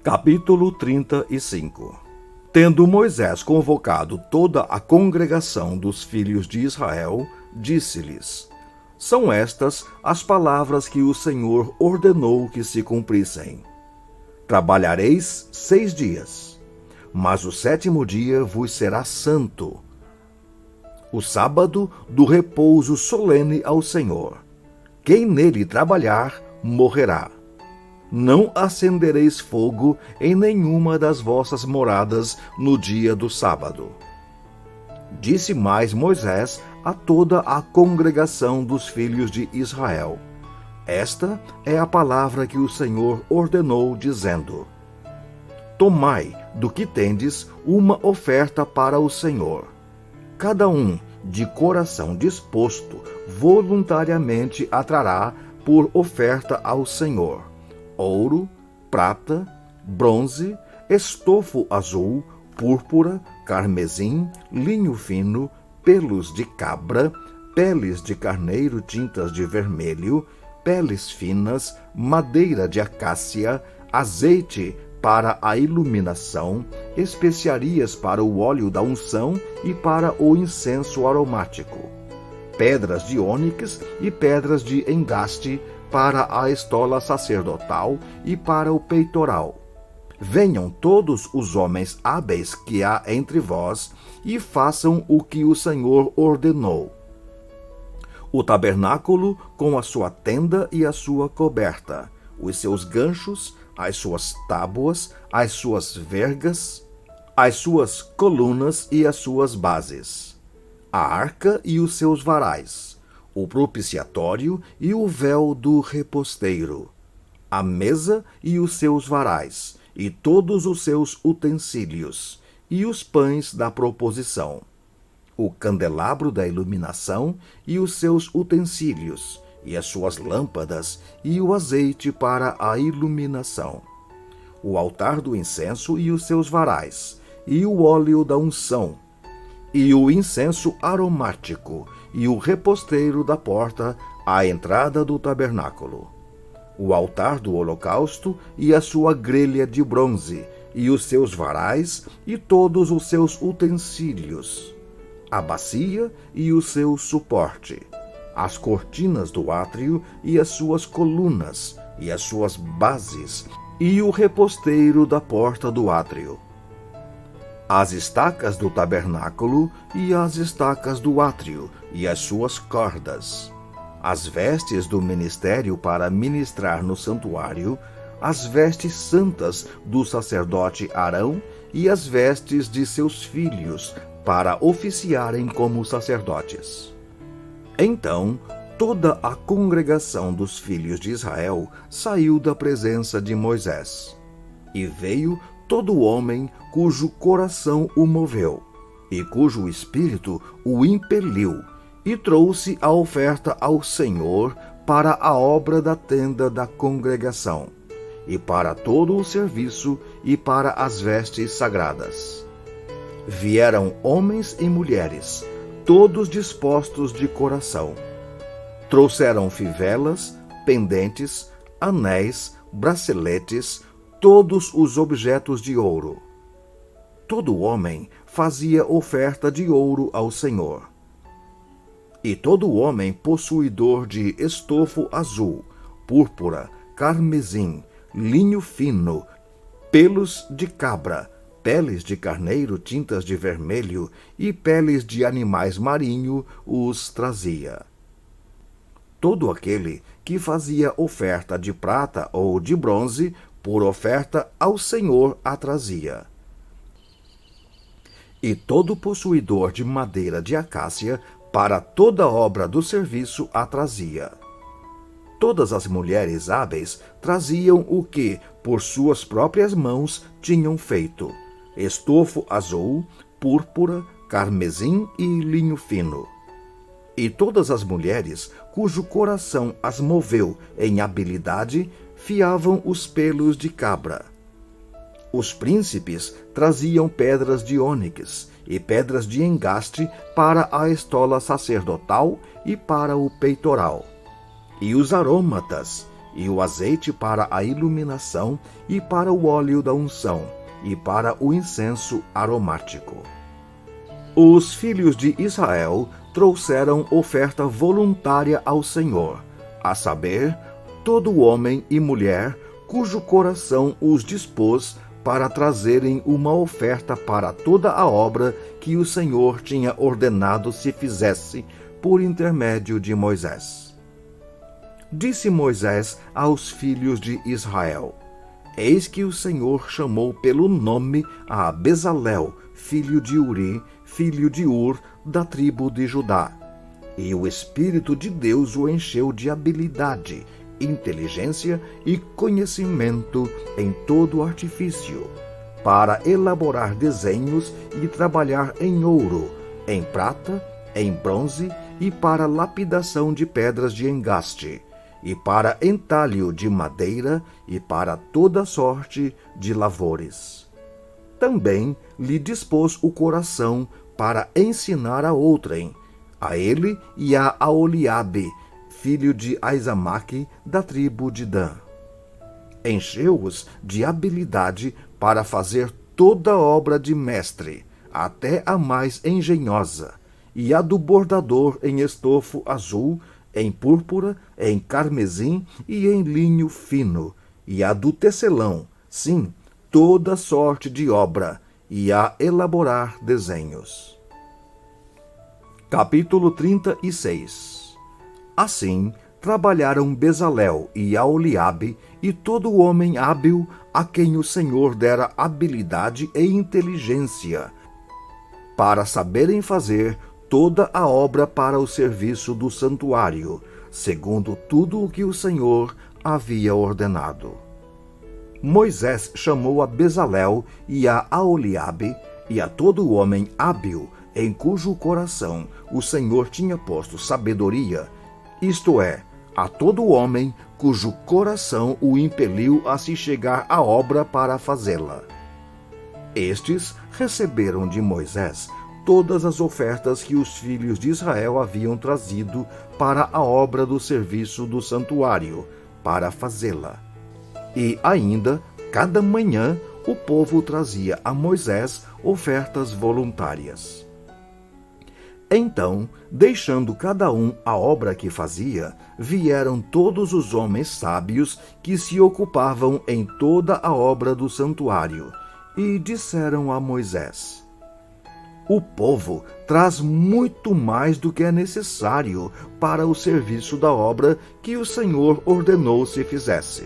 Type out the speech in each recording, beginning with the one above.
Capítulo 35. Tendo Moisés convocado toda a congregação dos filhos de Israel, disse-lhes: São estas as palavras que o Senhor ordenou que se cumprissem. Trabalhareis 6 dias, mas o 7º dia vos será santo, o sábado do repouso solene ao Senhor. Quem nele trabalhar, morrerá. Não acendereis fogo em nenhuma das vossas moradas no dia do sábado. Disse mais Moisés a toda a congregação dos filhos de Israel: Esta é a palavra que o Senhor ordenou, dizendo: Tomai do que tendes uma oferta para o Senhor. Cada um, de coração disposto, voluntariamente a trará por oferta ao Senhor ouro, prata, bronze, estofo azul, púrpura, carmesim, linho fino, pelos de cabra, peles de carneiro tintas de vermelho, peles finas, madeira de acácia, azeite para a iluminação, especiarias para o óleo da unção e para o incenso aromático, pedras de ônix e pedras de engaste para a estola sacerdotal e para o peitoral. Venham todos os homens hábeis que há entre vós e façam o que o Senhor ordenou. O tabernáculo com a sua tenda e a sua coberta, os seus ganchos, as suas tábuas, as suas vergas, as suas colunas e as suas bases, a arca e os seus varais, o propiciatório e o véu do reposteiro, a mesa e os seus varais, e todos os seus utensílios, e os pães da proposição, o candelabro da iluminação e os seus utensílios, e as suas lâmpadas, e o azeite para a iluminação, o altar do incenso e os seus varais, e o óleo da unção, e o incenso aromático, e o reposteiro da porta à entrada do tabernáculo, o altar do holocausto e a sua grelha de bronze, e os seus varais e todos os seus utensílios, a bacia e o seu suporte, as cortinas do átrio e as suas colunas, e as suas bases, e o reposteiro da porta do átrio, as estacas do tabernáculo e as estacas do átrio e as suas cordas, as vestes do ministério para ministrar no santuário, as vestes santas do sacerdote Arão e as vestes de seus filhos para oficiarem como sacerdotes. Então, toda a congregação dos filhos de Israel saiu da presença de Moisés, e veio todo homem cujo coração o moveu, e cujo espírito o impeliu, e trouxe a oferta ao Senhor para a obra da tenda da congregação, e para todo o serviço e para as vestes sagradas. Vieram homens e mulheres, todos dispostos de coração. Trouxeram fivelas, pendentes, anéis, braceletes, todos os objetos de ouro. Todo homem fazia oferta de ouro ao Senhor. E todo homem possuidor de estofo azul, púrpura, carmesim, linho fino, pelos de cabra, peles de carneiro tintas de vermelho e peles de animais marinhos os trazia. Todo aquele que fazia oferta de prata ou de bronze, por oferta ao Senhor a trazia. E todo possuidor de madeira de acácia, para toda obra do serviço a trazia. Todas as mulheres hábeis traziam o que, por suas próprias mãos, tinham feito: estofo azul, púrpura, carmesim e linho fino. E todas as mulheres, cujo coração as moveu em habilidade, fiavam os pelos de cabra. Os príncipes traziam pedras de ônix e pedras de engaste para a estola sacerdotal e para o peitoral. E os arômatas, e o azeite para a iluminação, e para o óleo da unção, e para o incenso aromático. Os filhos de Israel trouxeram oferta voluntária ao Senhor, a saber, todo homem e mulher cujo coração os dispôs para trazerem uma oferta para toda a obra que o Senhor tinha ordenado se fizesse por intermédio de Moisés. Disse Moisés aos filhos de Israel: Eis que o Senhor chamou pelo nome a Bezalel, filho de Uri, filho de Ur, da tribo de Judá. E o Espírito de Deus o encheu de habilidade, inteligência e conhecimento em todo artifício, para elaborar desenhos e trabalhar em ouro, em prata, em bronze e para lapidação de pedras de engaste, e para entalho de madeira e para toda sorte de lavores. Também lhe dispôs o coração para ensinar a outrem, a ele e a Aholiabe, filho de Aizamaque, da tribo de Dan. Encheu-os de habilidade para fazer toda obra de mestre, até a mais engenhosa, e a do bordador em estofo azul, em púrpura, em carmesim e em linho fino, e a do tecelão, sim, toda sorte de obra, e a elaborar desenhos. Capítulo 36. Assim, trabalharam Bezalel e Aholiabe e todo homem hábil a quem o Senhor dera habilidade e inteligência, para saberem fazer toda a obra para o serviço do santuário, segundo tudo o que o Senhor havia ordenado. Moisés chamou a Bezalel e a Aholiabe e a todo homem hábil, em cujo coração o Senhor tinha posto sabedoria, isto é, a todo homem cujo coração o impeliu a se chegar à obra para fazê-la. Estes receberam de Moisés todas as ofertas que os filhos de Israel haviam trazido para a obra do serviço do santuário, para fazê-la. E ainda, cada manhã, o povo trazia a Moisés ofertas voluntárias. Então, deixando cada um a obra que fazia, vieram todos os homens sábios que se ocupavam em toda a obra do santuário, e disseram a Moisés: O povo traz muito mais do que é necessário para o serviço da obra que o Senhor ordenou se fizesse.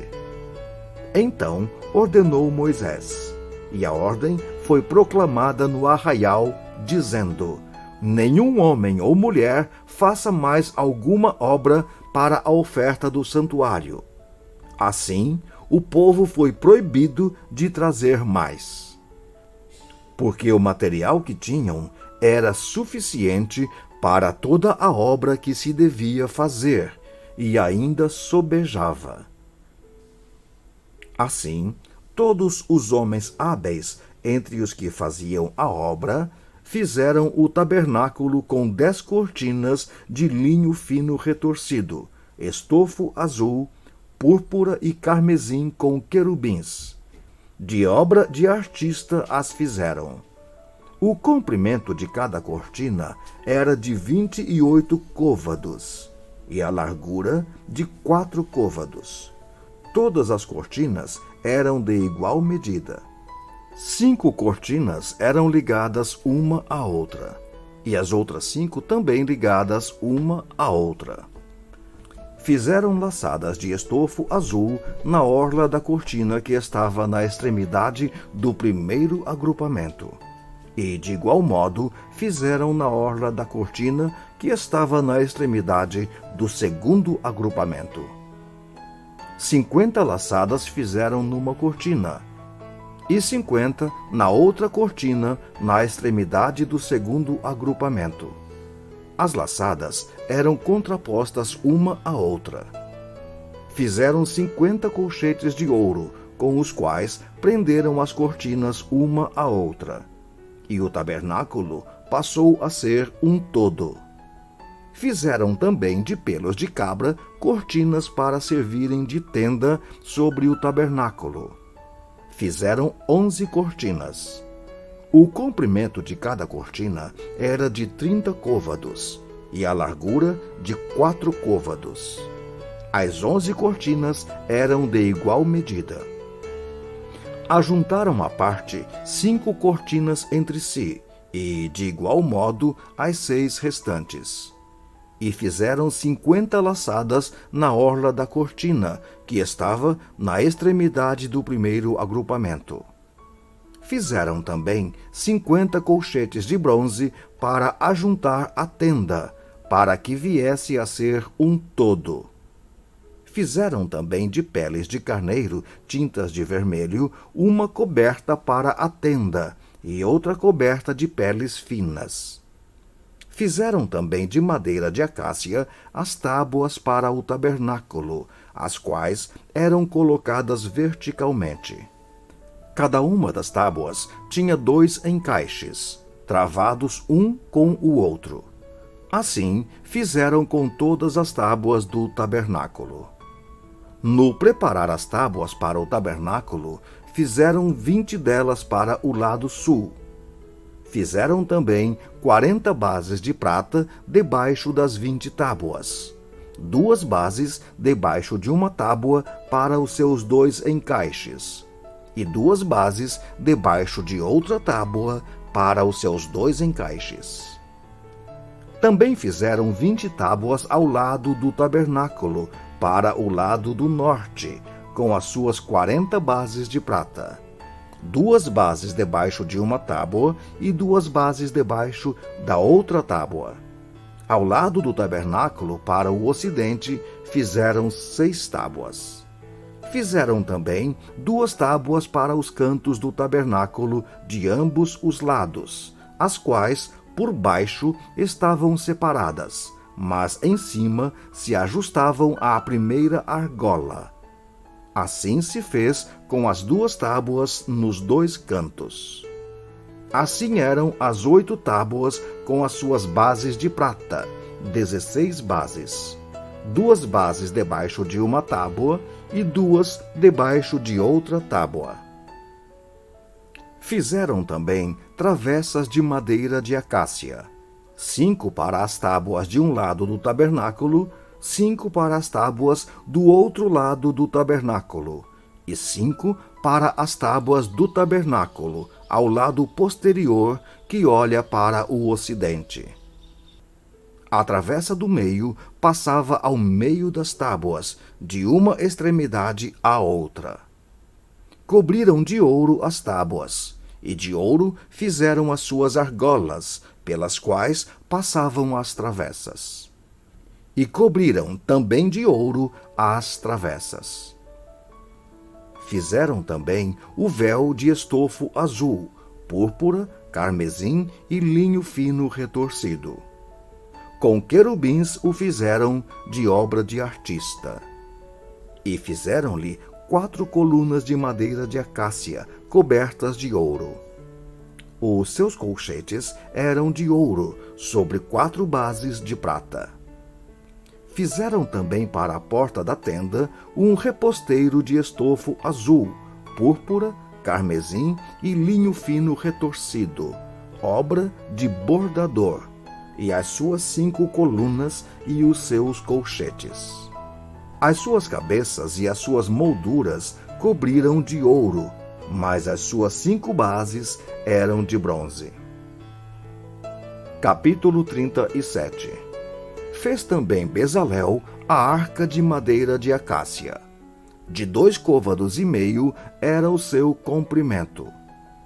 Então ordenou Moisés, e a ordem foi proclamada no arraial, dizendo: Nenhum homem ou mulher faça mais alguma obra para a oferta do santuário. Assim, o povo foi proibido de trazer mais, porque o material que tinham era suficiente para toda a obra que se devia fazer, e ainda sobejava. Assim, todos os homens hábeis entre os que faziam a obra fizeram o tabernáculo com 10 cortinas de linho fino retorcido, estofo azul, púrpura e carmesim com querubins. De obra de artista as fizeram. O comprimento de cada cortina era de 28 côvados, e a largura de 4 côvados. Todas as cortinas eram de igual medida. 5 cortinas eram ligadas uma à outra, e as outras 5 também ligadas uma à outra. Fizeram laçadas de estofo azul na orla da cortina que estava na extremidade do primeiro agrupamento, e de igual modo fizeram na orla da cortina que estava na extremidade do segundo agrupamento. 50 laçadas fizeram numa cortina, e 50 na outra cortina, na extremidade do segundo agrupamento. As laçadas eram contrapostas uma à outra. Fizeram 50 colchetes de ouro, com os quais prenderam as cortinas uma à outra. E o tabernáculo passou a ser um todo. Fizeram também de pelos de cabra cortinas para servirem de tenda sobre o tabernáculo. Fizeram 11 cortinas. O comprimento de cada cortina era de 30 côvados e a largura de 4 côvados. As 11 cortinas eram de igual medida. Ajuntaram à parte 5 cortinas entre si e, de igual modo, as 6 restantes. E fizeram 50 laçadas na orla da cortina, que estava na extremidade do primeiro agrupamento. Fizeram também 50 colchetes de bronze para ajuntar a tenda, para que viesse a ser um todo. Fizeram também de peles de carneiro, tintas de vermelho, uma coberta para a tenda e outra coberta de peles finas. Fizeram também de madeira de acácia as tábuas para o tabernáculo, as quais eram colocadas verticalmente. Cada uma das tábuas tinha 2 encaixes, travados um com o outro. Assim fizeram com todas as tábuas do tabernáculo. No preparar as tábuas para o tabernáculo, fizeram 20 delas para o lado sul. Fizeram também 40 bases de prata debaixo das 20 tábuas. 2 bases debaixo de uma tábua para os seus 2 encaixes, e 2 bases debaixo de outra tábua para os seus 2 encaixes. Também fizeram 20 tábuas ao lado do tabernáculo, para o lado do norte, com as suas 40 bases de prata. 2 bases debaixo de uma tábua e 2 bases debaixo da outra tábua. Ao lado do tabernáculo, para o ocidente, fizeram 6 tábuas. Fizeram também 2 tábuas para os cantos do tabernáculo de ambos os lados, as quais, por baixo, estavam separadas, mas em cima se ajustavam à primeira argola. Assim se fez com as 2 tábuas nos 2 cantos. Assim eram as 8 tábuas com as suas bases de prata, 16 bases. 2 bases debaixo de uma tábua e 2 debaixo de outra tábua. Fizeram também travessas de madeira de acácia, 5 para as tábuas de um lado do tabernáculo, 5 para as tábuas do outro lado do tabernáculo, e 5 para as tábuas do tabernáculo, ao lado posterior que olha para o ocidente. A travessa do meio passava ao meio das tábuas, de uma extremidade à outra. Cobriram de ouro as tábuas, e de ouro fizeram as suas argolas, pelas quais passavam as travessas. E cobriram também de ouro as travessas. Fizeram também o véu de estofo azul, púrpura, carmesim e linho fino retorcido. Com querubins o fizeram de obra de artista. E fizeram-lhe 4 colunas de madeira de acácia, cobertas de ouro. Os seus colchetes eram de ouro, sobre 4 bases de prata. Fizeram também para a porta da tenda um reposteiro de estofo azul, púrpura, carmesim e linho fino retorcido, obra de bordador, e as suas 5 colunas e os seus colchetes. As suas cabeças e as suas molduras cobriram de ouro, mas as suas 5 bases eram de bronze. Capítulo 37. Fez também Bezalel a arca de madeira de acácia. De 2 côvados e meio era o seu comprimento,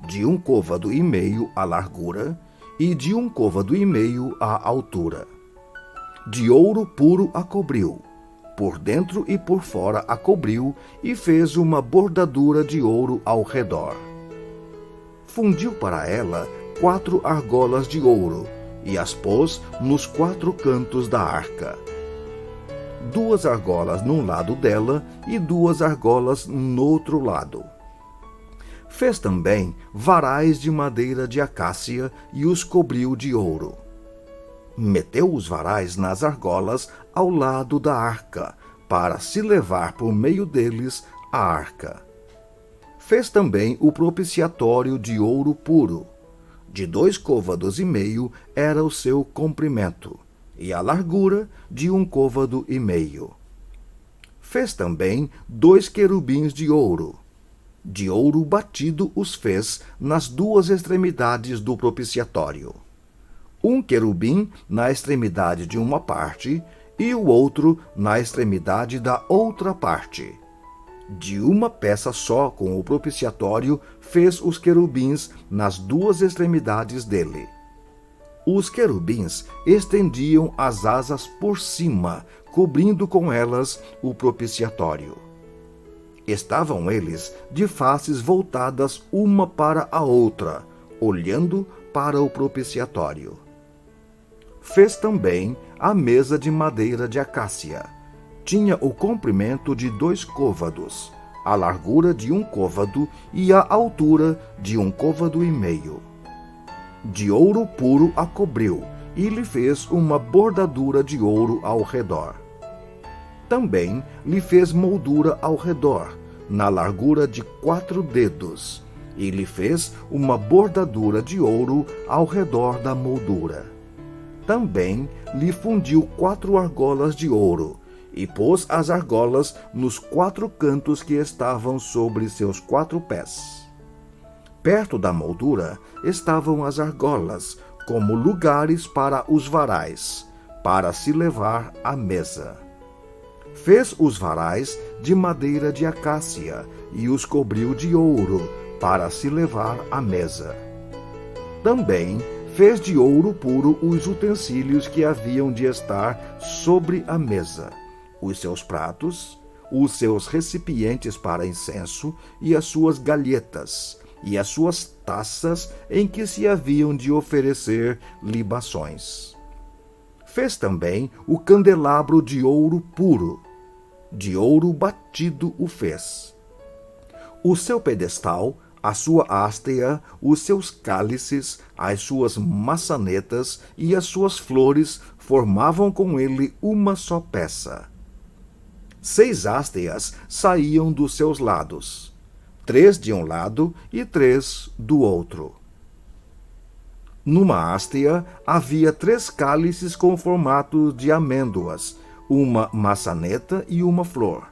de 1 côvado e meio a largura, e de 1 côvado e meio a altura. De ouro puro a cobriu, por dentro e por fora a cobriu, e fez uma bordadura de ouro ao redor. Fundiu para ela 4 argolas de ouro, e as pôs nos 4 cantos da arca. 2 argolas num lado dela e 2 argolas no outro lado. Fez também varais de madeira de acácia e os cobriu de ouro. Meteu os varais nas argolas ao lado da arca, para se levar por meio deles a arca. Fez também o propiciatório de ouro puro. De 2,5 côvados era o seu comprimento, e a largura de 1,5 côvado. Fez também 2 querubins de ouro batido os fez nas 2 extremidades do propiciatório. Um querubim na extremidade de uma parte e o outro na extremidade da outra parte. De uma peça só com o propiciatório fez os querubins nas 2 extremidades dele. Os querubins estendiam as asas por cima, cobrindo com elas o propiciatório. Estavam eles de faces voltadas uma para a outra, olhando para o propiciatório. Fez também a mesa de madeira de acácia. Tinha o comprimento de 2 côvados, a largura de 1 côvado e a altura de 1,5 côvado. De ouro puro a cobriu, e lhe fez uma bordadura de ouro ao redor. Também lhe fez moldura ao redor, na largura de 4 dedos, e lhe fez uma bordadura de ouro ao redor da moldura. Também lhe fundiu 4 argolas de ouro, e pôs as argolas nos 4 cantos que estavam sobre seus 4 pés. Perto da moldura estavam as argolas, como lugares para os varais, para se levar à mesa. Fez os varais de madeira de acácia e os cobriu de ouro, para se levar à mesa. Também fez de ouro puro os utensílios que haviam de estar sobre a mesa, os seus pratos, os seus recipientes para incenso e as suas galhetas, e as suas taças em que se haviam de oferecer libações. Fez também o candelabro de ouro puro, de ouro batido o fez. O seu pedestal, a sua hasteia, os seus cálices, as suas maçanetas e as suas flores formavam com ele uma só peça. 6 hasteias saíam dos seus lados, 3 de um lado e 3 do outro. Numa hasteia havia 3 cálices com formato de amêndoas, uma maçaneta e uma flor,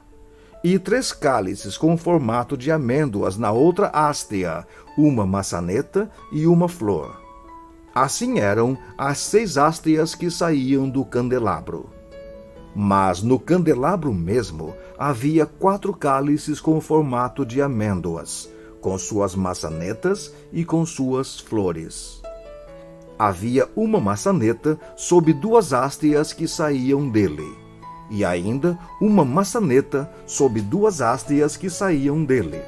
e 3 cálices com formato de amêndoas na outra hasteia, uma maçaneta e uma flor. Assim eram as 6 hasteias que saíam do candelabro. Mas no candelabro mesmo havia 4 cálices com formato de amêndoas, com suas maçanetas e com suas flores. Havia uma maçaneta sob 2 hasteias que saíam dele, e ainda uma maçaneta sob 2 hasteias que saíam dele.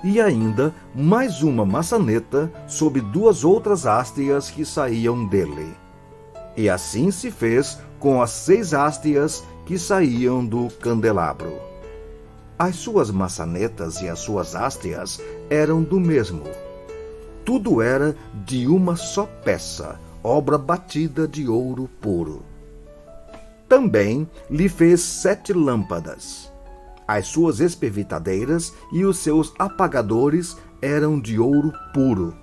E ainda mais uma maçaneta sob 2 outras hasteias que saíam dele. E assim se fez com as 6 hasteias que saíam do candelabro. As suas maçanetas e as suas hasteias eram do mesmo. Tudo era de uma só peça, obra batida de ouro puro. Também lhe fez 7 lâmpadas. As suas espevitadeiras e os seus apagadores eram de ouro puro.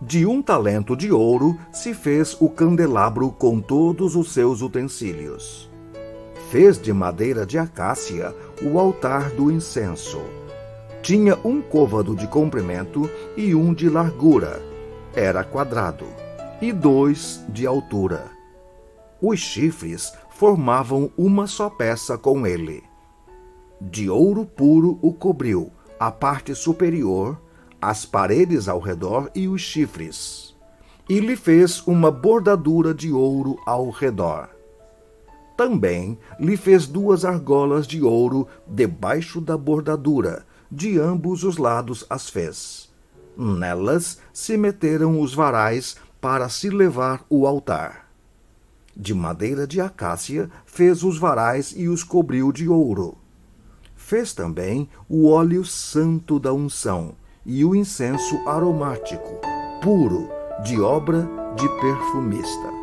De 1 talento de ouro se fez o candelabro com todos os seus utensílios. Fez de madeira de acácia o altar do incenso. Tinha 1 côvado de comprimento e 1 de largura. Era quadrado. E 2 de altura. Os chifres formavam uma só peça com ele. De ouro puro o cobriu, a parte superior, as paredes ao redor e os chifres. E lhe fez uma bordadura de ouro ao redor. Também lhe fez 2 argolas de ouro debaixo da bordadura, de ambos os lados as fez. Nelas se meteram os varais para se levar o altar. De madeira de acácia fez os varais e os cobriu de ouro. Fez também o óleo santo da unção e o incenso aromático, puro, de obra de perfumista.